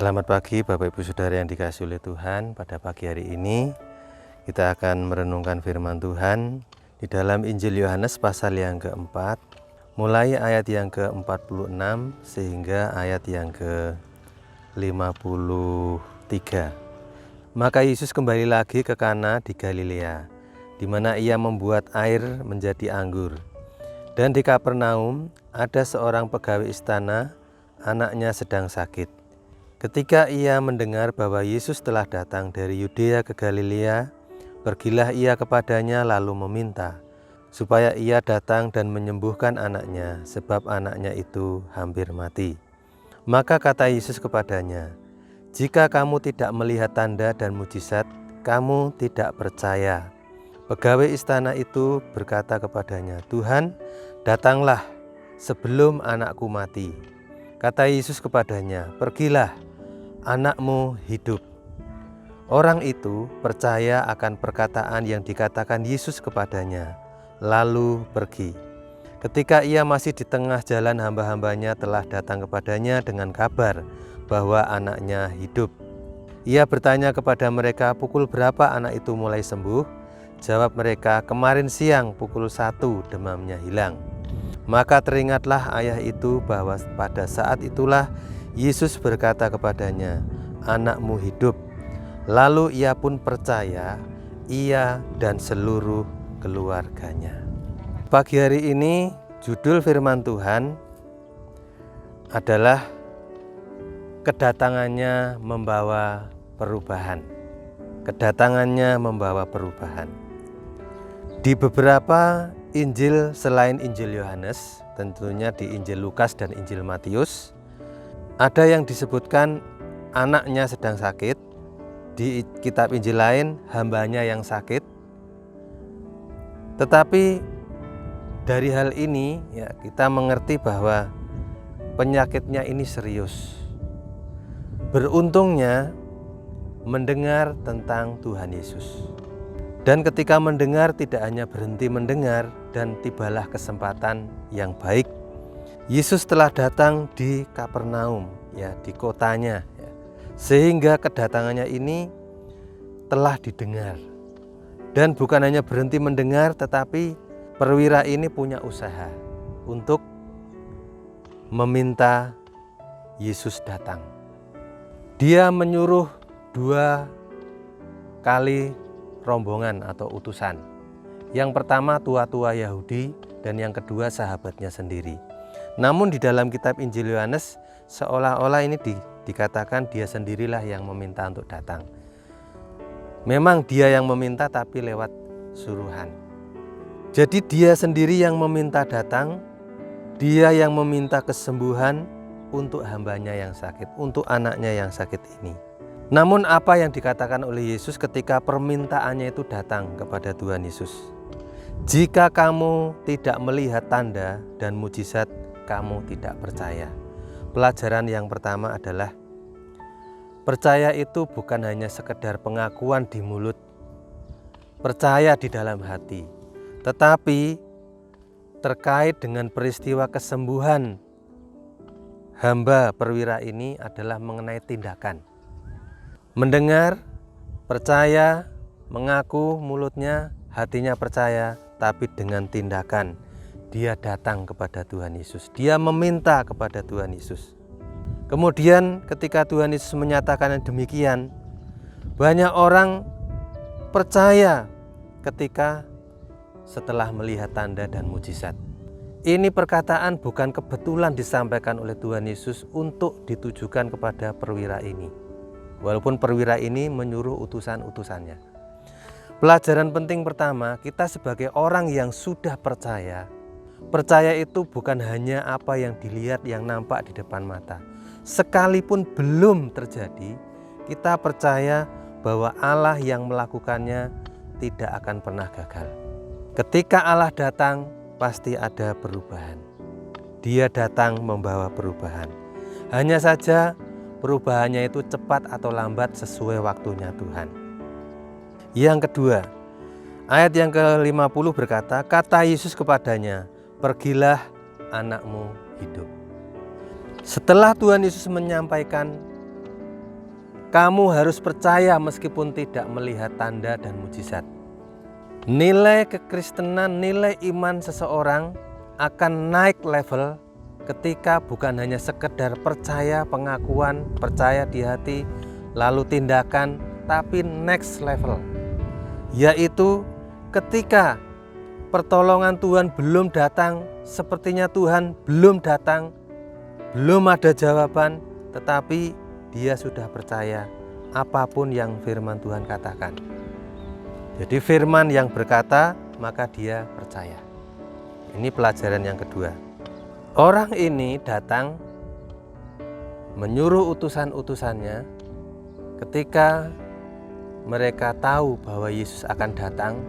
Selamat pagi Bapak Ibu Saudara yang dikasihi oleh Tuhan. Pada pagi hari ini kita akan merenungkan firman Tuhan di dalam Injil Yohanes pasal yang keempat, mulai ayat yang ke-46 sehingga ayat yang ke-53. Maka Yesus kembali lagi ke Kana di Galilea, di mana ia membuat air menjadi anggur. Dan di Kapernaum ada seorang pegawai istana, anaknya sedang sakit. Ketika ia mendengar bahwa Yesus telah datang dari Yudea ke Galilea, pergilah ia kepadanya lalu meminta supaya ia datang dan menyembuhkan anaknya, sebab anaknya itu hampir mati. Maka kata Yesus kepadanya, "Jika kamu tidak melihat tanda dan mujizat, kamu tidak percaya." Pegawai istana itu berkata kepadanya, "Tuhan, datanglah sebelum anakku mati." Kata Yesus kepadanya, "Pergilah, anakmu hidup." Orang itu percaya akan perkataan yang dikatakan Yesus kepadanya, lalu pergi. Ketika ia masih di tengah jalan, hamba-hambanya telah datang kepadanya dengan kabar bahwa anaknya hidup. Ia bertanya kepada mereka, "Pukul berapa anak itu mulai sembuh?" Jawab mereka, "Kemarin siang pukul 1 demamnya hilang." Maka teringatlah ayah itu bahwa pada saat itulah Yesus berkata kepadanya, "Anakmu hidup." Lalu ia pun percaya, ia dan seluruh keluarganya. Pagi hari ini judul firman Tuhan adalah kedatangannya membawa perubahan. Kedatangannya membawa perubahan. Di beberapa Injil selain Injil Yohanes, tentunya di Injil Lukas dan Injil Matius, ada yang disebutkan anaknya sedang sakit. Di kitab Injil lain hambanya yang sakit. Tetapi dari hal ini ya, kita mengerti bahwa penyakitnya ini serius. Beruntungnya mendengar tentang Tuhan Yesus. Dan ketika mendengar tidak hanya berhenti mendengar, dan tibalah kesempatan yang baik. Yesus telah datang di Kapernaum, ya, di kotanya, ya. Sehingga kedatangannya ini telah didengar. Dan bukan hanya berhenti mendengar, tetapi perwira ini punya usaha untuk meminta Yesus datang. Dia menyuruh 2 kali rombongan atau utusan. Yang pertama tua-tua Yahudi, dan yang kedua sahabatnya sendiri. Namun di dalam kitab Injil Yohanes seolah-olah ini dikatakan dia sendirilah yang meminta untuk datang. Memang dia yang meminta tapi lewat suruhan. Jadi dia sendiri yang meminta datang, dia yang meminta kesembuhan untuk hambanya yang sakit, untuk anaknya yang sakit ini. Namun apa yang dikatakan oleh Yesus ketika permintaannya itu datang kepada Tuhan Yesus? "Jika kamu tidak melihat tanda dan mujizat, kamu tidak percaya." Pelajaran yang pertama adalah percaya itu bukan hanya sekedar pengakuan di mulut, percaya di dalam hati, tetapi terkait dengan peristiwa kesembuhan hamba perwira ini adalah mengenai tindakan. Mendengar, percaya, mengaku mulutnya, hatinya percaya, tapi dengan tindakan. Dia datang kepada Tuhan Yesus. Dia meminta kepada Tuhan Yesus. Kemudian ketika Tuhan Yesus menyatakan demikian, banyak orang percaya ketika setelah melihat tanda dan mujizat. Ini perkataan bukan kebetulan disampaikan oleh Tuhan Yesus untuk ditujukan kepada perwira ini. Walaupun perwira ini menyuruh utusan-utusannya. Pelajaran penting pertama, kita sebagai orang yang sudah percaya, percaya itu bukan hanya apa yang dilihat, yang nampak di depan mata. Sekalipun belum terjadi, kita percaya bahwa Allah yang melakukannya tidak akan pernah gagal. Ketika Allah datang, pasti ada perubahan. Dia datang membawa perubahan. Hanya saja perubahannya itu cepat atau lambat sesuai waktunya Tuhan. Yang kedua, ayat yang ke-50 berkata, kata Yesus kepadanya, "Pergilah, anakmu hidup." Setelah Tuhan Yesus menyampaikan Kamu harus percaya meskipun tidak melihat tanda dan mujizat. Nilai kekristenan, nilai iman seseorang akan naik level ketika bukan hanya sekedar percaya, pengakuan, percaya di hati, lalu tindakan, tapi next level. Yaitu ketika pertolongan Tuhan belum datang, sepertinya Tuhan belum datang, belum ada jawaban, tetapi dia sudah percaya apapun yang firman Tuhan katakan. Jadi firman yang berkata, maka dia percaya. Ini pelajaran yang kedua. Orang ini datang menyuruh utusan-utusannya ketika mereka tahu bahwa Yesus akan datang,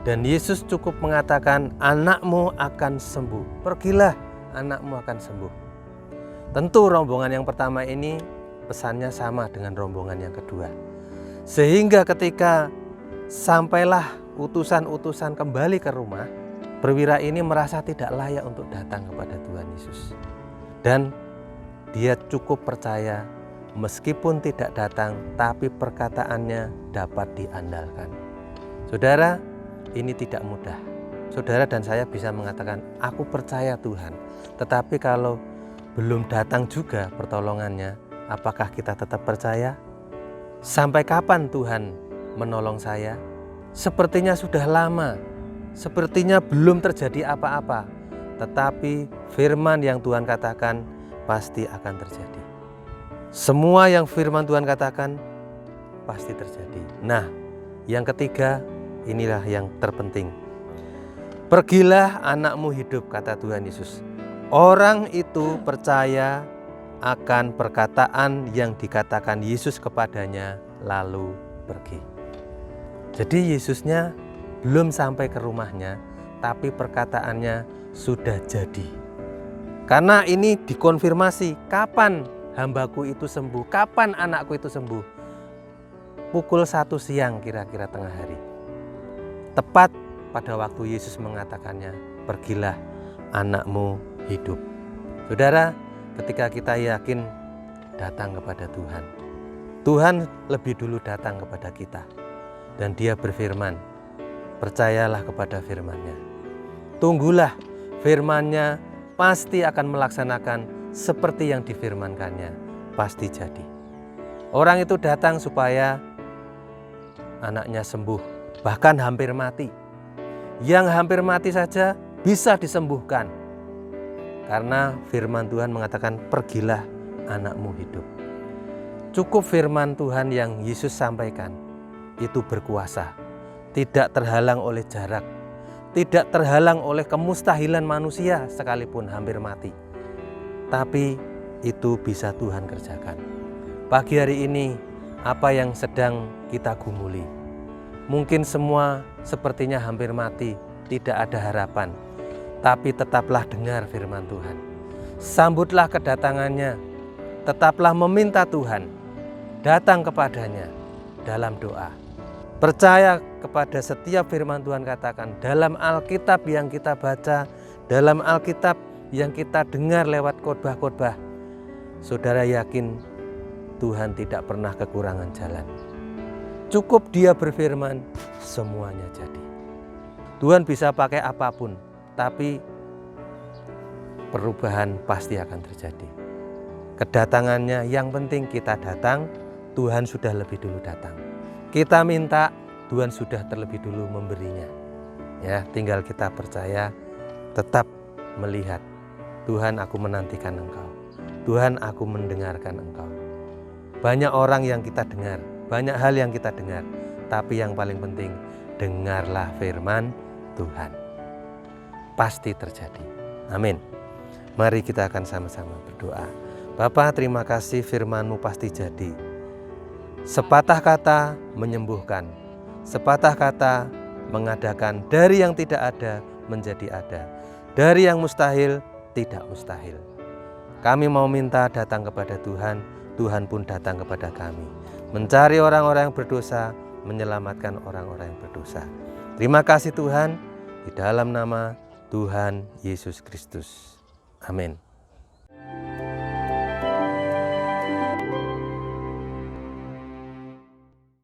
dan Yesus cukup mengatakan, anakmu akan sembuh. Pergilah, anakmu akan sembuh. Tentu rombongan yang pertama ini pesannya sama dengan rombongan yang kedua. Sehingga ketika sampailah utusan-utusan kembali ke rumah, perwira ini merasa tidak layak untuk datang kepada Tuhan Yesus. Dan dia cukup percaya meskipun tidak datang, tapi perkataannya dapat diandalkan. Saudara, ini tidak mudah. Saudara dan saya bisa mengatakan, aku percaya Tuhan. Tetapi kalau belum datang juga pertolongannya, apakah kita tetap percaya? Sampai kapan Tuhan menolong saya? Sepertinya sudah lama, sepertinya belum terjadi apa-apa. Tetapi firman yang Tuhan katakan pasti akan terjadi. Semua yang firman Tuhan katakan pasti terjadi. Nah, yang ketiga, inilah yang terpenting. Pergilah, anakmu hidup, kata Tuhan Yesus. Orang itu percaya akan perkataan yang dikatakan Yesus kepadanya, lalu pergi. Jadi Yesusnya belum sampai ke rumahnya, tapi perkataannya sudah jadi. Karena ini dikonfirmasi, kapan hambaku itu sembuh, kapan anakku itu sembuh. Pukul 1 siang kira-kira tengah hari. Tepat pada waktu Yesus mengatakannya, pergilah, anakmu hidup. Saudara, ketika kita yakin datang kepada Tuhan, Tuhan lebih dulu datang kepada kita. Dan dia berfirman, percayalah kepada firman-Nya. Tunggulah, firman-Nya pasti akan melaksanakan seperti yang difirmankannya. Pasti jadi. Orang itu datang supaya anaknya sembuh, bahkan hampir mati. Yang hampir mati saja bisa disembuhkan. Karena firman Tuhan mengatakan, pergilah, anakmu hidup. Cukup firman Tuhan yang Yesus sampaikan, itu berkuasa. Tidak terhalang oleh jarak, tidak terhalang oleh kemustahilan manusia sekalipun hampir mati. Tapi itu bisa Tuhan kerjakan. Pagi hari ini, apa yang sedang kita gumuli? Mungkin semua sepertinya hampir mati, tidak ada harapan. Tapi tetaplah dengar firman Tuhan. Sambutlah kedatangannya. Tetaplah meminta Tuhan. Datang kepadanya dalam doa. Percaya kepada setiap firman Tuhan katakan. Dalam Alkitab yang kita baca, dalam Alkitab yang kita dengar lewat khotbah-khotbah, saudara yakin Tuhan tidak pernah kekurangan jalan. Cukup dia berfirman, semuanya jadi. Tuhan bisa pakai apapun, tapi perubahan pasti akan terjadi. Kedatangannya yang penting kita datang, Tuhan sudah lebih dulu datang. Kita minta, Tuhan sudah terlebih dulu memberinya. Ya, tinggal kita percaya, tetap melihat. Tuhan, aku menantikan Engkau. Tuhan, aku mendengarkan Engkau. Banyak orang yang kita dengar, banyak hal yang kita dengar, tapi yang paling penting, dengarlah firman Tuhan. Pasti terjadi. Amin. Mari kita akan sama-sama berdoa. Bapa, terima kasih firman-Mu pasti jadi. Sepatah kata menyembuhkan, sepatah kata mengadakan dari yang tidak ada menjadi ada, dari yang mustahil tidak mustahil. Kami mau minta datang kepada Tuhan, Tuhan pun datang kepada kami. Mencari orang-orang yang berdosa, menyelamatkan orang-orang yang berdosa. Terima kasih Tuhan, di dalam nama Tuhan Yesus Kristus. Amin.